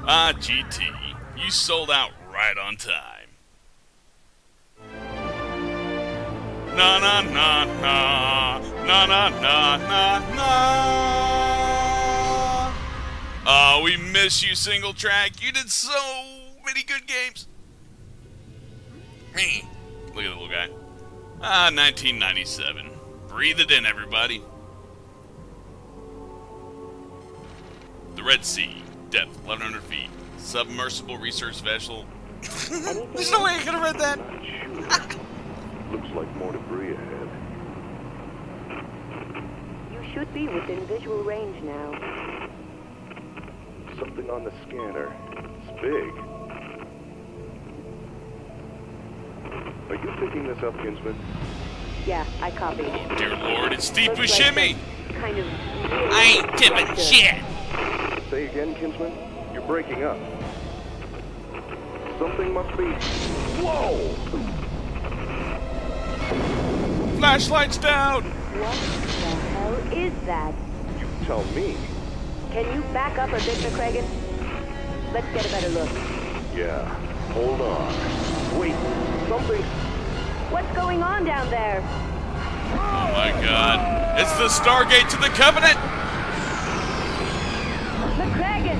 Ah, GT, you sold out right on time. Na na na na na na na na na. Oh, we miss you, Single Track. You did so many good games. Me. Look at the little guy. Ah, 1997. Breathe it in, everybody. The Red Sea, depth 1,100 feet. Submersible research vessel. There's no way I could have read that. Looks like more debris ahead. You should be within visual range now. Something on the scanner. It's big. Are you picking this up, Kinsman? Yeah, I copy. Oh, dear Lord, it's Steve Looks Buscemi. Like kind of I ain't tipping shit. Say again, Kinsman? You're breaking up. Something must be... Whoa! Flashlights down. What the hell is that? You tell me. Can you back up a bit, McCragen? Let's get a better look. Yeah. Hold on. Wait. Something... What's going on down there? Oh my God. It's the Stargate to the Covenant. McCragen!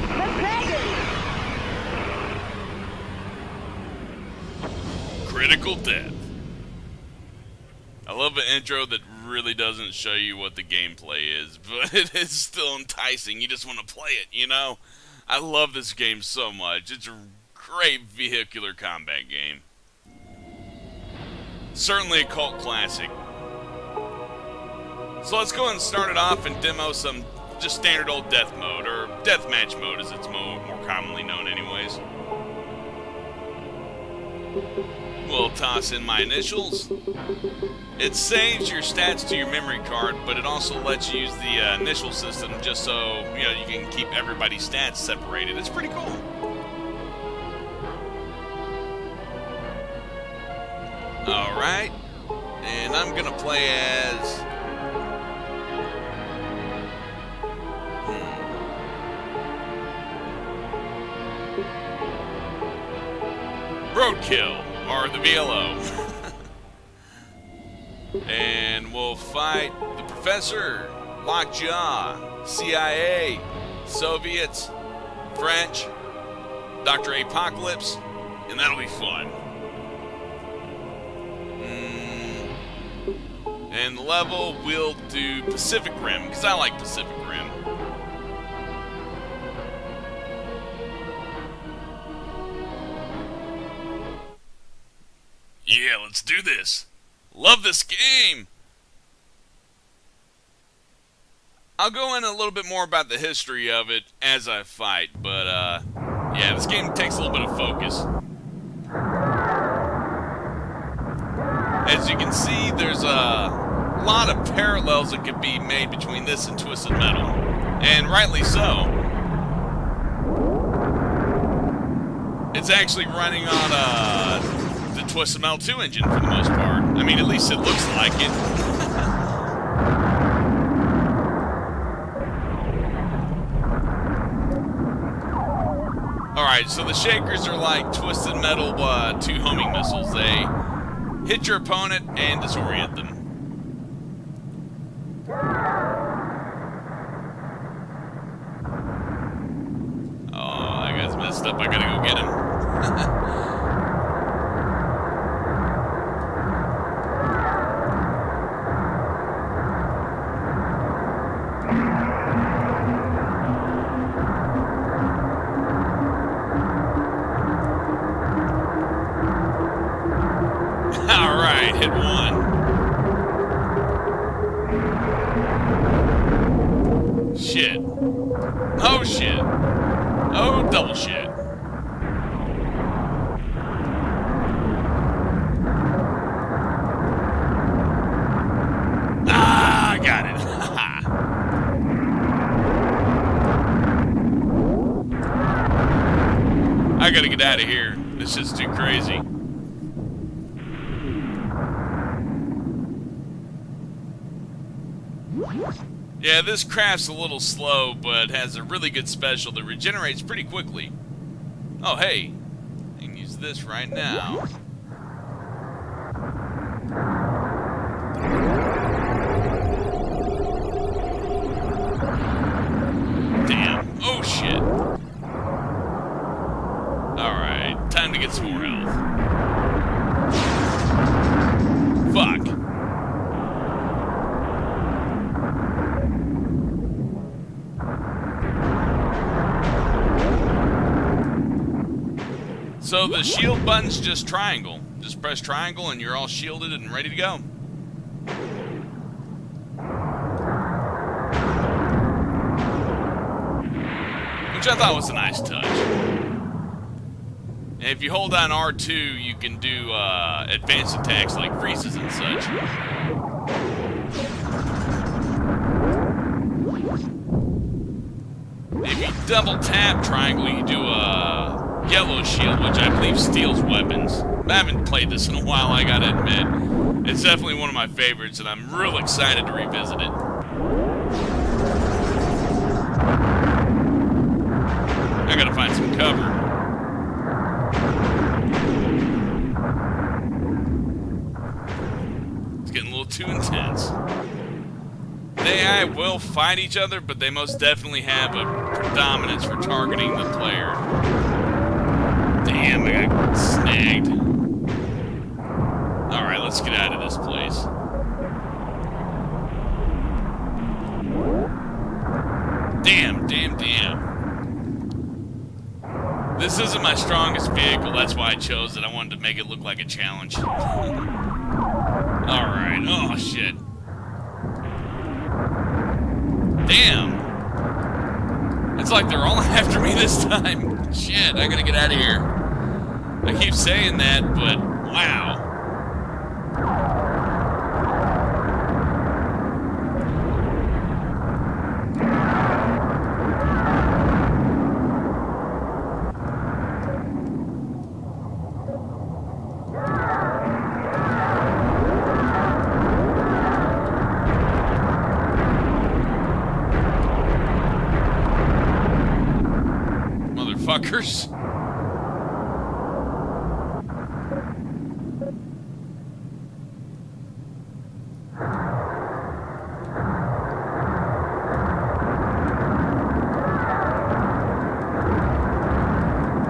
McCragen! Critical death. I love an intro that really doesn't show you what the gameplay is, but it is still enticing. You just want to play it, you know? I love this game so much. It's a great vehicular combat game. Certainly a cult classic. So let's go ahead and start it off and demo some just standard old death mode, or deathmatch mode as it's more commonly known anyways. We'll toss in my initials. It saves your stats to your memory card, but it also lets you use the initial system just so you know you can keep everybody's stats separated. It's pretty cool. Alright, and I'm gonna play as... Roadkill, or the VLO. And we'll fight the Professor, Lockjaw, CIA, Soviets, French, Dr. Apocalypse, and that'll be fun. And the level, we'll do Pacific Rim, because I like Pacific Rim. Yeah, let's do this. Love this game! I'll go in a little bit more about the history of it as I fight, but yeah, this game takes a little bit of focus. As you can see, there's a lot of parallels that could be made between this and Twisted Metal, and rightly so. It's actually running on the Twisted Metal 2 engine for the most part. I mean, at least it looks like it. Alright, so the Shakers are like Twisted Metal 2 homing missiles. They hit your opponent and disorient them. Oh, that guy's messed up. I gotta go get him. Alright, hit one. Shit. Oh shit. Oh, double shit. Ah, I got it. I gotta get out of here. This shit's too crazy. Yeah, this craft's a little slow, but has a really good special that regenerates pretty quickly. Oh, hey. I can use this right now. Damn. Oh, shit. Alright, time to get some more health. Fuck. So the shield button's just triangle. Just press triangle and you're all shielded and ready to go. Which I thought was a nice touch. And if you hold down R2, you can do advanced attacks like freezes and such. If you double tap triangle, you do a yellow shield, which I believe steals weapons. I haven't played this in a while, I gotta admit. It's definitely one of my favorites, and I'm real excited to revisit it. I gotta find some cover. It's getting a little too intense. The AI will fight each other, but they most definitely have a predominance for targeting the player. Damn, I got snagged. Alright, let's get out of this place. Damn. This isn't my strongest vehicle, that's why I chose it. I wanted to make it look like a challenge. Alright, oh shit. Damn. It's like they're all after me this time. Shit, I gotta get out of here. I keep saying that, but wow. Motherfuckers.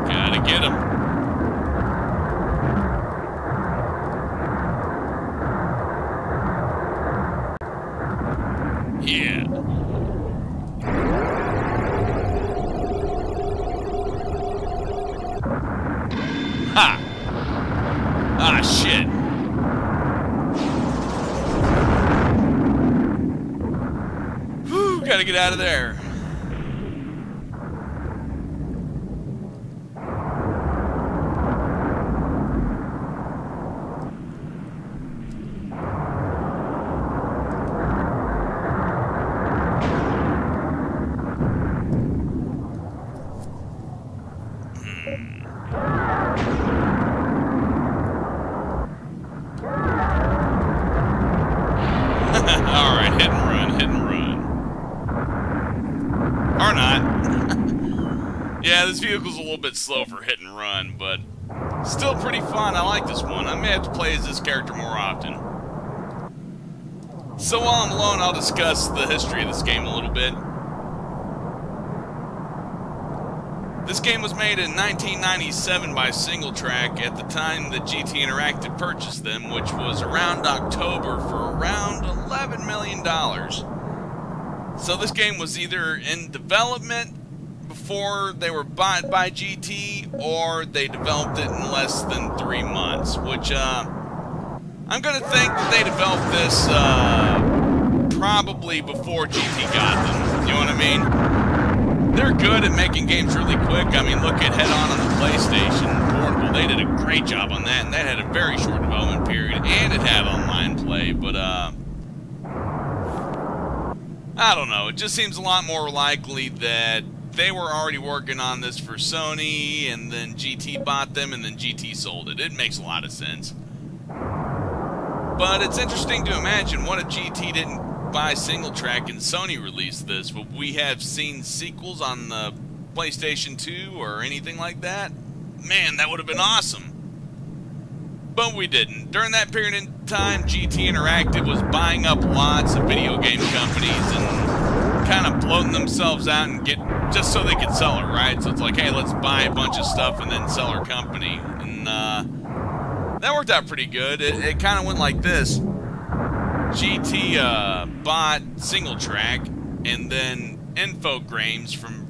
Gotta get him. Yeah. Ha! Ah, shit. Whew, gotta get out of there. Alright, hit and run. Or not. Yeah, this vehicle's a little bit slow for hit and run, but still pretty fun. I like this one. I may have to play as this character more often. So while I'm alone, I'll discuss the history of this game a little bit. This game was made in 1997 by Single Track at the time that GT Interactive purchased them, which was around October for around $11 million. So this game was either in development before they were bought by GT, or they developed it in less than 3 months, which I'm going to think that they developed this probably before GT got them. You know what I mean? They're good at making games really quick. I mean, look at Head On the PlayStation Portable. They did a great job on that, and that had a very short development period, and it had online play, but, I don't know. It just seems a lot more likely that they were already working on this for Sony, and then GT bought them, and then GT sold it. It makes a lot of sense. But it's interesting to imagine, what if GT didn't buy Single Track and Sony released this, would we have seen sequels on the PlayStation 2 or anything like that? Man, that would have been awesome. But we didn't. During that period in time, GT Interactive was buying up lots of video game companies and kind of bloating themselves out and just so they could sell it, right? So it's like, hey, let's buy a bunch of stuff and then sell our company. And that worked out pretty good. It kind of went like this. GT bought Single Track, and then Infogrames from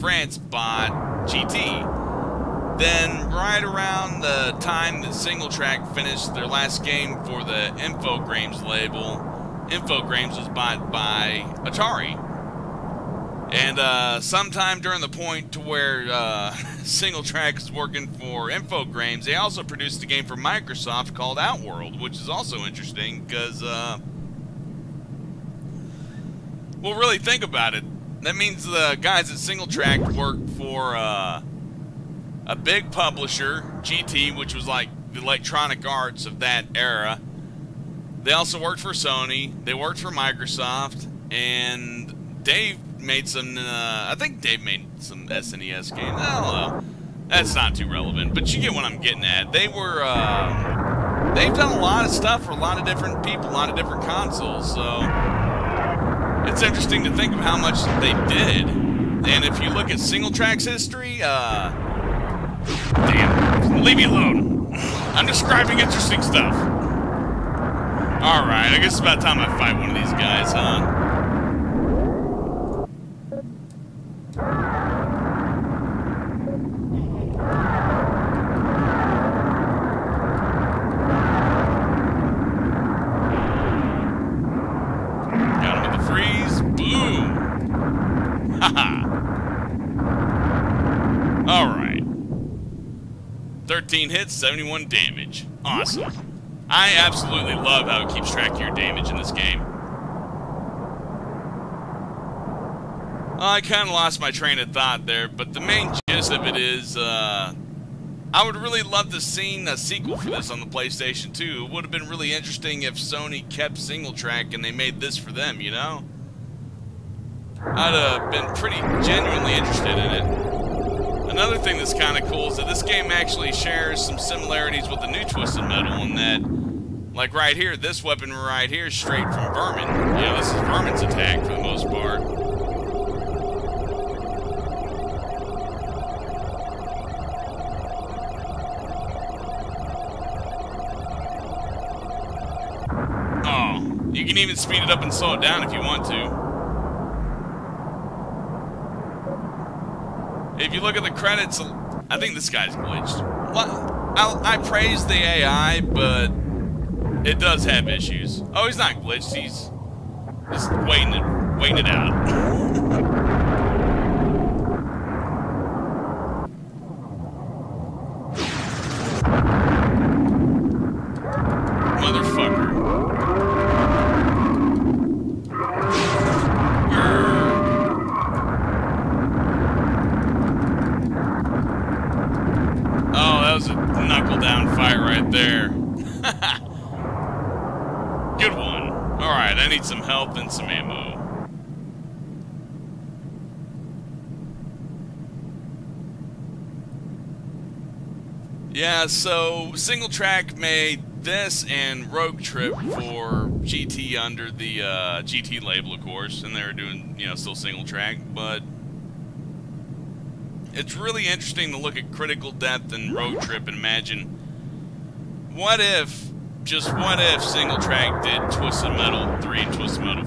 France bought GT. Then, right around the time that Single Track finished their last game for the Infogrames label, Infogrames was bought by Atari. And sometime during the point to where Single Track is working for Infogrames, they also produced a game for Microsoft called Outworld, which is also interesting because, well, really think about it. That means the guys at Single Track worked for a big publisher, GT, which was like the Electronic Arts of that era. They also worked for Sony. They worked for Microsoft, and Dave made some, I think Dave made some SNES games. I don't know. That's not too relevant, but you get what I'm getting at. They were, they've done a lot of stuff for a lot of different people, a lot of different consoles, so it's interesting to think of how much they did. And if you look at Single Track's history, damn, leave me alone. I'm describing interesting stuff. Alright, I guess it's about time I fight one of these guys, huh? Got him with the freeze. Boom. Haha. Alright. 13 hits, 71 damage. Awesome. I absolutely love how it keeps track of your damage in this game. I kind of lost my train of thought there, but the main gist of it is, I would really love to see a sequel for this on the PlayStation 2. It would have been really interesting if Sony kept Single Track and they made this for them, you know? I'd have been pretty genuinely interested in it. Another thing that's kind of cool is that this game actually shares some similarities with the new Twisted Metal in that, like right here, this weapon right here is straight from Vermin. You know, this is Vermin's attack for the most part. Oh, you can even speed it up and slow it down if you want to. If you look at the credits, I think this guy's glitched. I praise the AI, but it does have issues. Oh, he's not glitched. He's just waiting it out. Motherfucker. That was a knuckle-down fight right there. Good one. Alright, I need some health and some ammo. Yeah, so Single Track made this and Rogue Trip for GT under the GT label, of course, and they were doing, you know, still Single Track, but it's really interesting to look at Critical Depth and Road Trip and imagine, what if, just what if Single Track did Twisted Metal 3 and Twisted Metal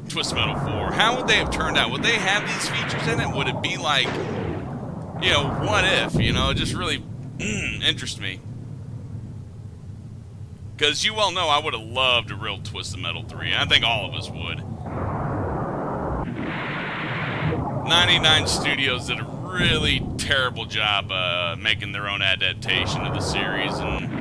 Twisted Metal 4? How would they have turned out? Would they have these features in it? Would it be like, you know, what if? You know, it just really interests me. Because you well know I would have loved a real Twisted Metal 3. I think all of us would. 99 Studios did a really terrible job making their own adaptation of the series, and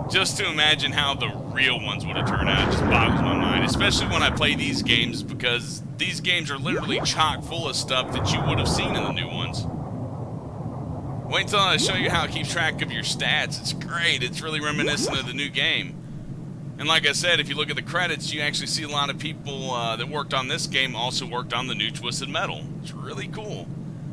just to imagine how the real ones would have turned out just boggles my mind, especially when I play these games, because these games are literally chock full of stuff that you would have seen in the new ones. Wait until I show you how it keeps track of your stats. It's great. It's really reminiscent of the new game. And like I said, if you look at the credits, you actually see a lot of people that worked on this game also worked on the new Twisted Metal. It's really cool.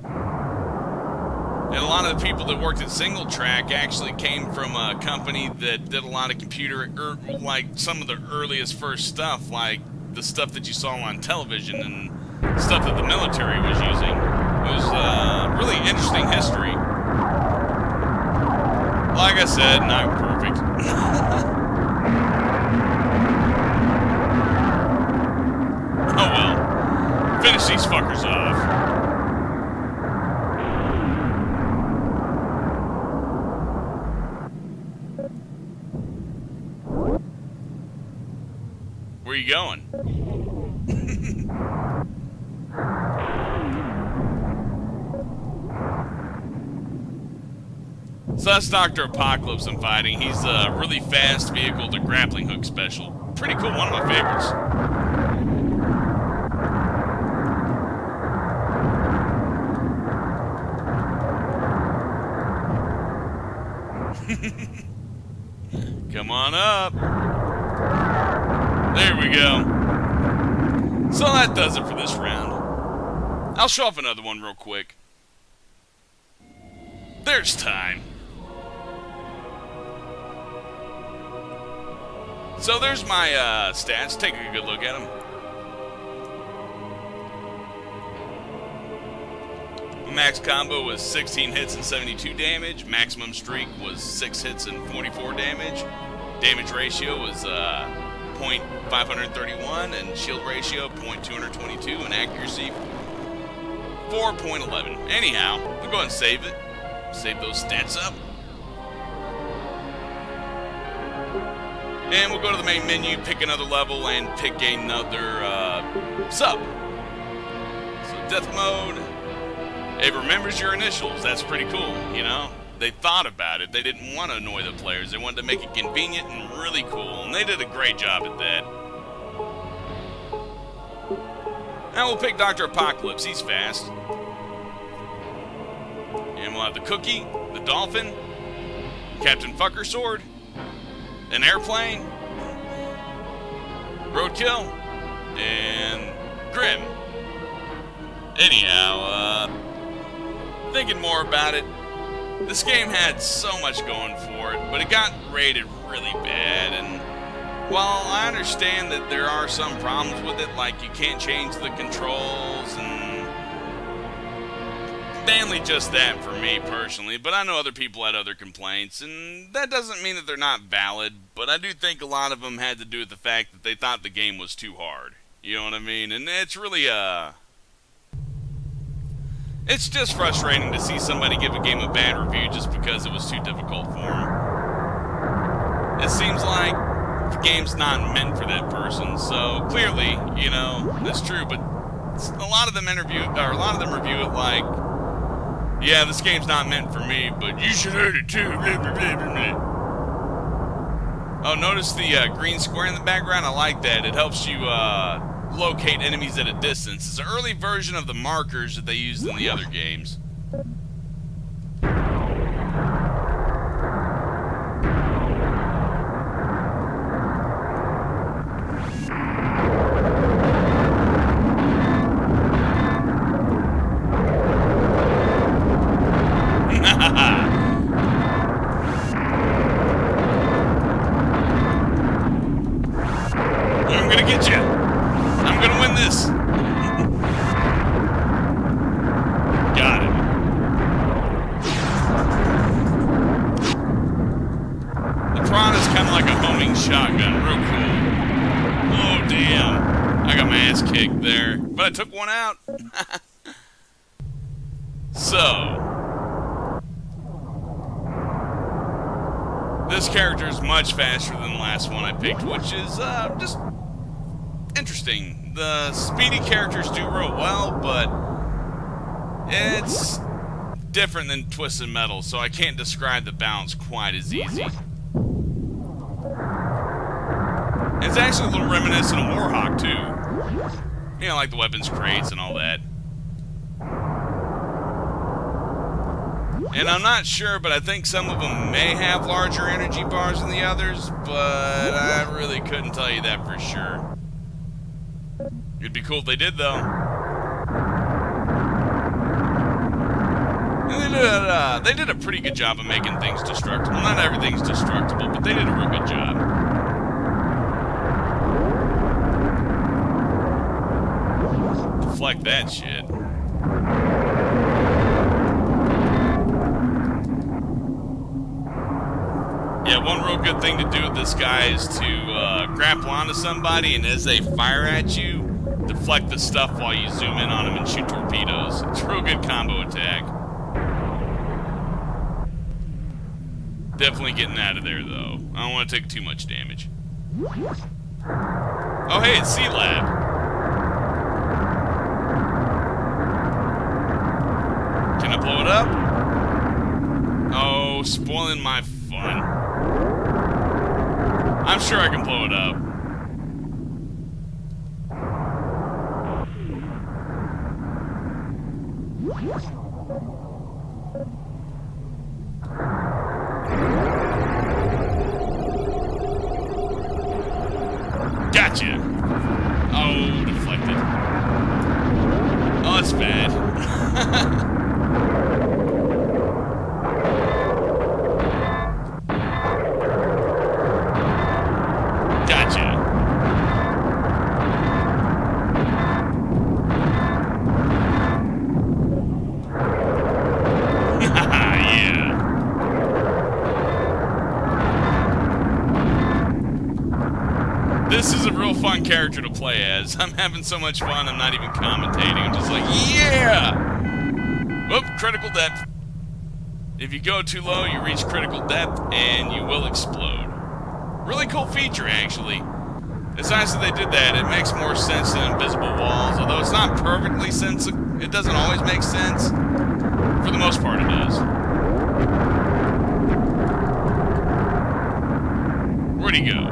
And a lot of the people that worked at Single Track actually came from a company that did a lot of computer, like some of the earliest first stuff, like the stuff that you saw on television and stuff that the military was using. It was really interesting history. Like I said, not perfect. Oh well. Finish these fuckers off. Where you going? So that's Dr. Apocalypse I'm fighting. He's a really fast vehicle to grappling hook special. Pretty cool, one of my favorites. Come on up. There we go. So that does it for this round. I'll show off another one real quick. There's time. So there's my stats. Take a good look at them. My max combo was 16 hits and 72 damage. Maximum streak was 6 hits and 44 damage. Damage ratio was .531 and shield ratio .222 and accuracy 4.11. Anyhow, we'll go ahead and save it. Save those stats up. And we'll go to the main menu, pick another level, and pick another sub. So death mode. It remembers your initials. That's pretty cool, you know? They thought about it. They didn't want to annoy the players. They wanted to make it convenient and really cool. And they did a great job at that. Now we'll pick Dr. Apocalypse. He's fast. And we'll have the Cookie, the Dolphin, Captain Fucker Sword, an Airplane, Roadkill, and Grim. Anyhow, thinking more about it, this game had so much going for it, but it got rated really bad, and while I understand that there are some problems with it, like you can't change the controls, and mainly just that for me personally, but I know other people had other complaints, and that doesn't mean that they're not valid, but I do think a lot of them had to do with the fact that they thought the game was too hard. You know what I mean? And it's really, it's just frustrating to see somebody give a game a bad review just because it was too difficult for them. It seems like the game's not meant for that person, so clearly, you know, that's true, but a lot of them review it like, yeah, this game's not meant for me, but you should hurt it too. Oh, notice the green square in the background? I like that. It helps you locate enemies at a distance. It's an early version of the markers that they used in the other games. I'm gonna get you. I'm gonna win this. Got it. The Piranha's kind of like a homing shotgun. Real cool. Oh, damn. I got my ass kicked there. But I took one out. So, this character is much faster than the last one I picked, which is just interesting. The speedy characters do real well, but it's different than Twisted Metal, so I can't describe the balance quite as easy. It's actually a little reminiscent of Warhawk, too. You know, like the weapons crates and all that. And I'm not sure, but I think some of them may have larger energy bars than the others, but I really couldn't tell you that for sure. It'd be cool if they did, though. And they did a pretty good job of making things destructible. Not everything's destructible, but they did a real good job. Deflect that shit. Yeah, one real good thing to do with this guy is to grapple onto somebody, and as they fire at you, deflect the stuff while you zoom in on them and shoot torpedoes. It's a real good combo attack. Definitely getting out of there, though. I don't want to take too much damage. Oh, hey, it's C-Lab. Can I blow it up? Oh, spoiling my fun. I'm sure I can blow it up. Gotcha. Oh, deflected. Oh, that's bad. This is a real fun character to play as. I'm having so much fun, I'm not even commentating. I'm just like, yeah! Whoop, critical depth. If you go too low, you reach critical depth, and you will explode. Really cool feature, actually. It's nice that they did that. It makes more sense than invisible walls, although it's not perfectly sense. It doesn't always make sense. For the most part, it does. Where'd he go?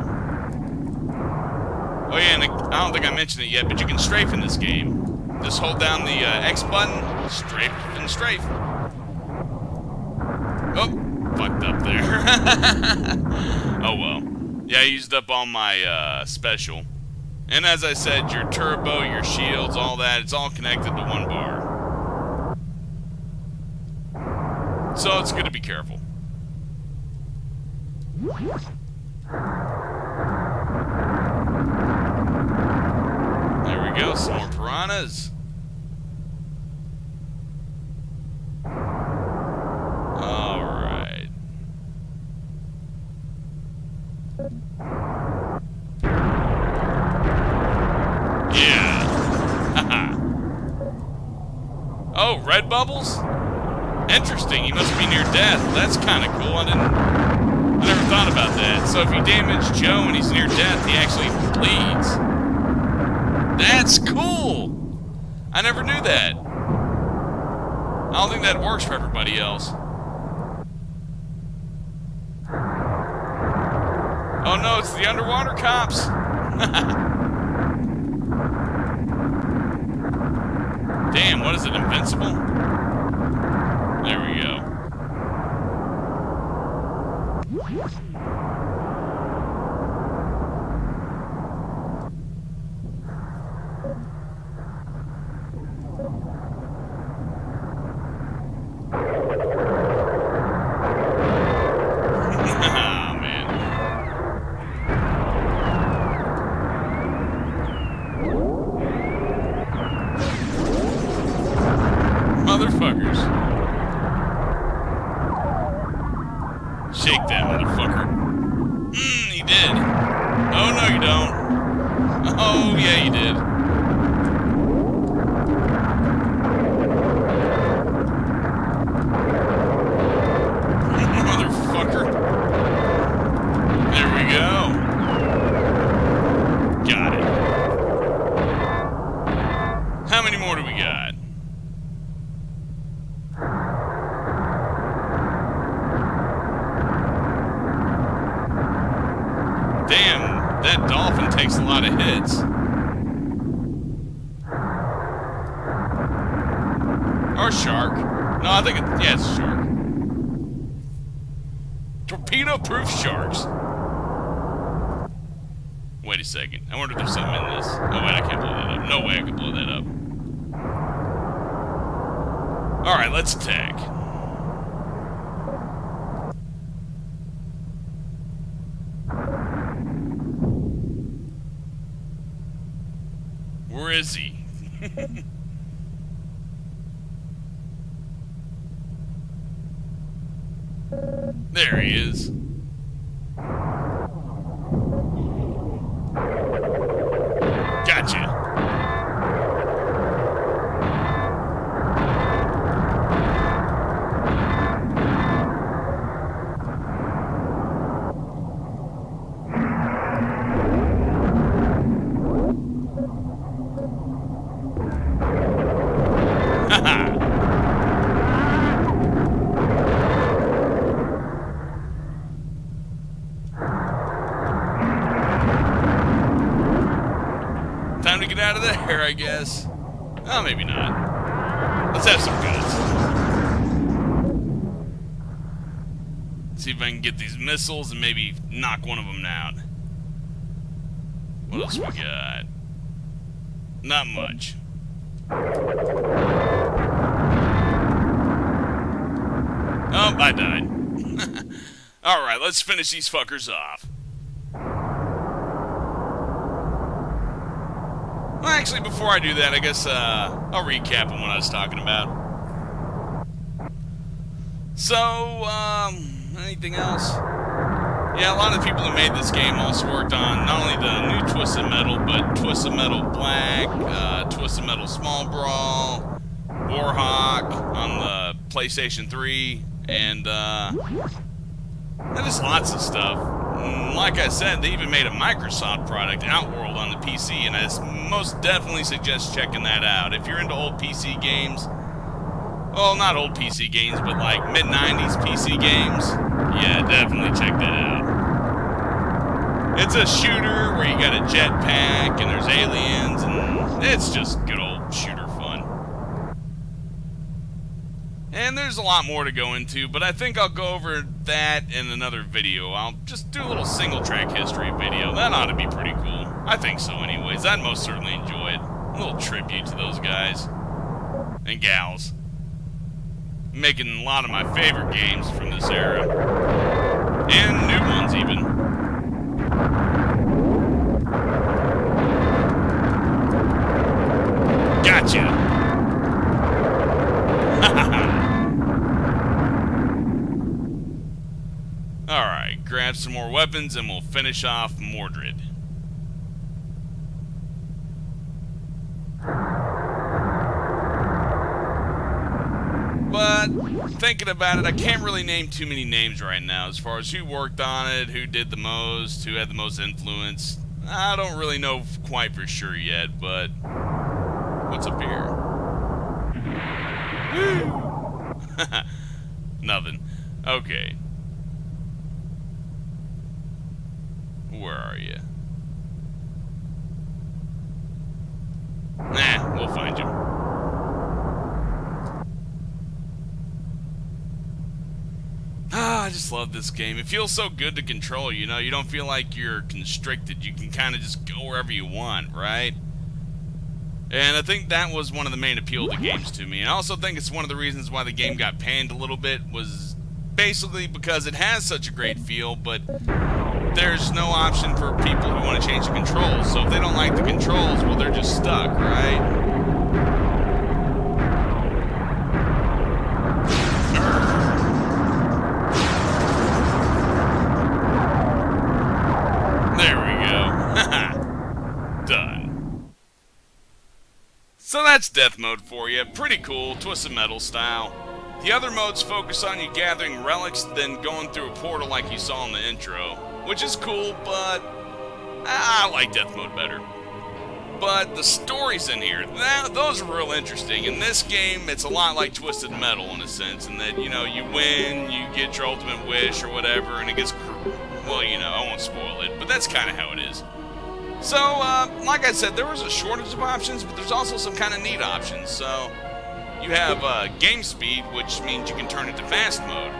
Oh yeah, and I don't think I mentioned it yet, but you can strafe in this game. Just hold down the X button, strafe and strafe. Oh, fucked up there. Oh well. Yeah, I used up all my special. And as I said, your turbo, your shields, all that, it's all connected to one bar. So it's good to be careful. There we go, some more piranhas. Alright. Yeah. Haha. Oh, red bubbles? Interesting, he must be near death. That's kind of cool. I never thought about that. So if you damage Joe and he's near death, he actually bleeds. That's cool! I never knew that. I don't think that works for everybody else. Oh no, it's the underwater cops! Damn, what is it, invincible? There we go. Motherfuckers. Shake that motherfucker. He did. Oh, no, you don't. Oh, yeah, you did. Motherfucker. There we go. Got it. How many more do we got? Damn, that dolphin takes a lot of hits. Or shark. No, I think yeah, it's a shark. Torpedo-proof sharks. Wait a second. I wonder if there's something in this. Oh, wait, I can't blow that up. No way I can blow that up. Alright, let's attack. Where is he? There he is. Gotcha. Time to get out of there, I guess. Oh, maybe not. Let's have some goods. See if I can get these missiles and maybe knock one of them out. What else we got? Not much. Oh, I died. Alright, let's finish these fuckers off. Well, actually, before I do that, I guess I'll recap on what I was talking about. So, anything else? Yeah, a lot of the people who made this game also worked on not only the new Twisted Metal, but Twisted Metal Black, Twisted Metal Small Brawl, Warhawk on the PlayStation 3, and just lots of stuff. Like I said, they even made a Microsoft product, Outworld, on the PC, and I most definitely suggest checking that out. If you're into old PC games, well, not old PC games, but like mid-90s PC games, yeah, definitely check that out. It's a shooter where you got a jetpack, and there's aliens, and it's just good old shooter fun. And there's a lot more to go into, but I think I'll go over that in another video. I'll just do a little single-track history video. That ought to be pretty cool. I think so anyways. I'd most certainly enjoy it. A little tribute to those guys. And gals. Making a lot of my favorite games from this era. And new ones, even. Gotcha! Alright, grab some more weapons and we'll finish off Mordred. But, thinking about it, I can't really name too many names right now as far as who worked on it, who did the most, who had the most influence. I don't really know quite for sure yet, but what's up here? Nothing. Okay. Where are you? Nah, we'll find you. Ah, I just love this game. It feels so good to control, you know? You don't feel like you're constricted. You can kind of just go wherever you want, right? And I think that was one of the main appeal of the games to me. I also think it's one of the reasons why the game got panned a little bit was basically because it has such a great feel, but there's no option for people who want to change the controls. So if they don't like the controls, well, they're just stuck, right? There we go. Done. So that's Death Mode for you. Pretty cool, Twisted Metal style. The other modes focus on you gathering relics, then going through a portal like you saw in the intro. Which is cool, but I like Death Mode better. But the stories in here, those are real interesting. In this game, it's a lot like Twisted Metal in a sense, in that, you know, you win, you get your ultimate wish or whatever, and it gets, well, you know, I won't spoil it, but that's kind of how it is. So, like I said, there was a shortage of options, but there's also some kind of neat options. So, you have game speed, which means you can turn it to fast mode.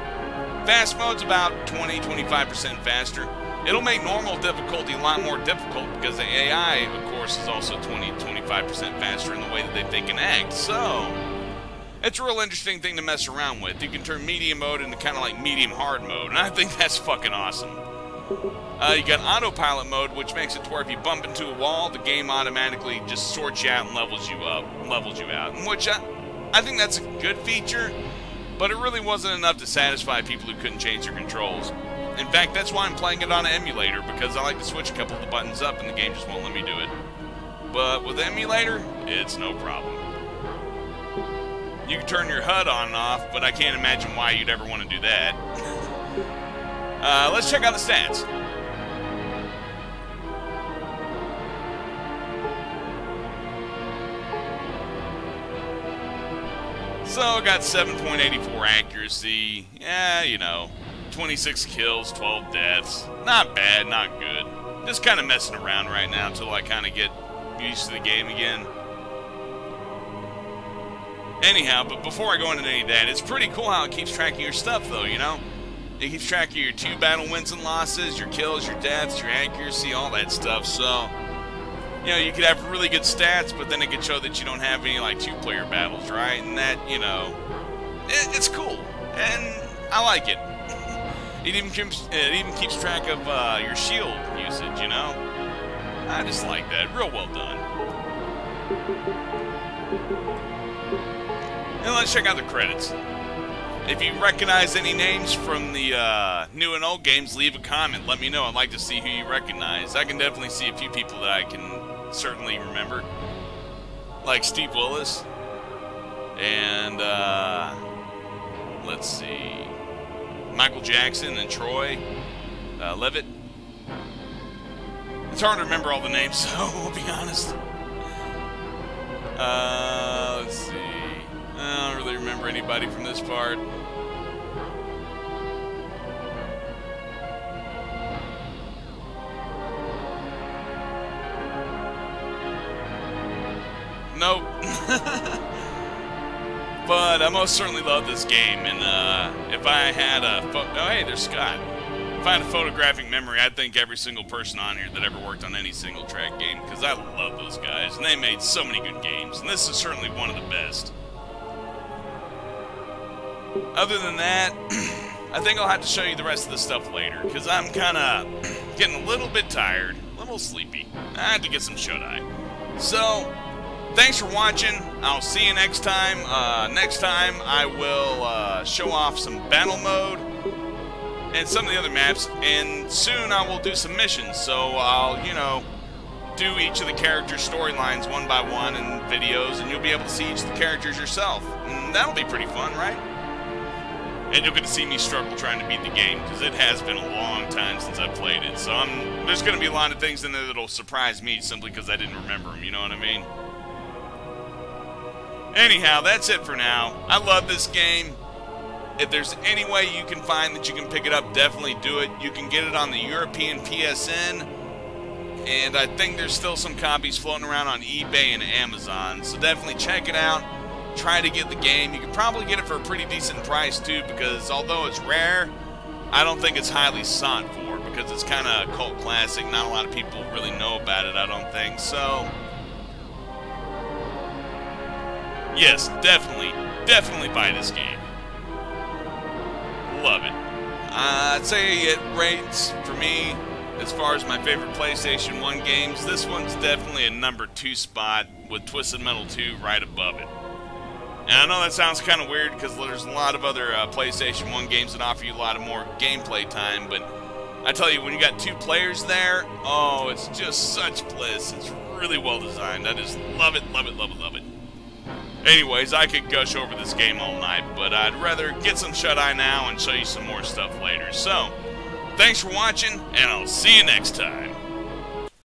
Fast mode's about 20-25% faster. It'll make normal difficulty a lot more difficult because the AI, of course, is also 20-25% faster in the way that they think and act. So, it's a real interesting thing to mess around with. You can turn medium mode into kind of like medium hard mode, and I think that's fucking awesome. You got autopilot mode, which makes it to where if you bump into a wall, the game automatically just sorts you out and levels you out. Which I think that's a good feature, but it really wasn't enough to satisfy people who couldn't change their controls. In fact, that's why I'm playing it on an emulator, because I like to switch a couple of the buttons up and the game just won't let me do it. But with the emulator, it's no problem. You can turn your HUD on and off, but I can't imagine why you'd ever want to do that. Let's check out the stats. So I got 7.84 accuracy. Yeah, you know, 26 kills, 12 deaths. Not bad, not good. Just kind of messing around right now until I kind of get used to the game again. Anyhow, but before I go into any of that, it's pretty cool how it keeps track of your stuff, though, you know? It keeps track of your 2 battle wins and losses, your kills, your deaths, your accuracy, all that stuff. So, you know, you could have really good stats, but then it could show that you don't have any, like, 2-player battles, right? And that, you know, it's cool. And I like it. It even keeps track of your shield usage, you know? I just like that. Real well done. And let's check out the credits. If you recognize any names from the new and old games, leave a comment. Let me know. I'd like to see who you recognize. I can definitely see a few people that I can certainly remember. Like Steve Willis. And, let's see. Michael Jackson and Troy Levitt. It's hard to remember all the names, so I'll be honest. Let's see. I don't really remember anybody from this part. Nope. But I most certainly love this game, and if I had a oh hey, there's Scott. If I had a photographic memory, I'd thank every single person on here that ever worked on any single track game, because I love those guys, and they made so many good games, and this is certainly one of the best. Other than that, I think I'll have to show you the rest of the stuff later, because I'm kind of getting a little bit tired, a little sleepy. I have to get some shut-eye. So, thanks for watching. I'll see you next time. Next time, I will show off some battle mode and some of the other maps, and soon I will do some missions, so I'll, you know, do each of the characters' storylines one by one in videos, and you'll be able to see each of the characters yourself, and that'll be pretty fun, right? And you'll get to see me struggle trying to beat the game, because it has been a long time since I've played it, so there's going to be a lot of things in there that'll surprise me simply because I didn't remember them, you know what I mean? Anyhow, that's it for now. I love this game. If there's any way you can find that you can pick it up, definitely do it. You can get it on the European PSN, and I think there's still some copies floating around on eBay and Amazon, so definitely check it out. Try to get the game. You can probably get it for a pretty decent price too, because although it's rare, I don't think it's highly sought for, because it's kind of a cult classic. Not a lot of people really know about it, I don't think. So, yes, definitely buy this game. Love it. I'd say it rates, for me, as far as my favorite PlayStation 1 games, this one's definitely a number 2 spot, with Twisted Metal 2 right above it. And I know that sounds kind of weird, because there's a lot of other PlayStation 1 games that offer you a lot of more gameplay time, but I tell you, when you got 2 players there, oh, it's just such bliss. It's really well designed. I just love it, love it, love it, love it. Anyways, I could gush over this game all night, but I'd rather get some shut-eye now and show you some more stuff later. So, thanks for watching, and I'll see you next time.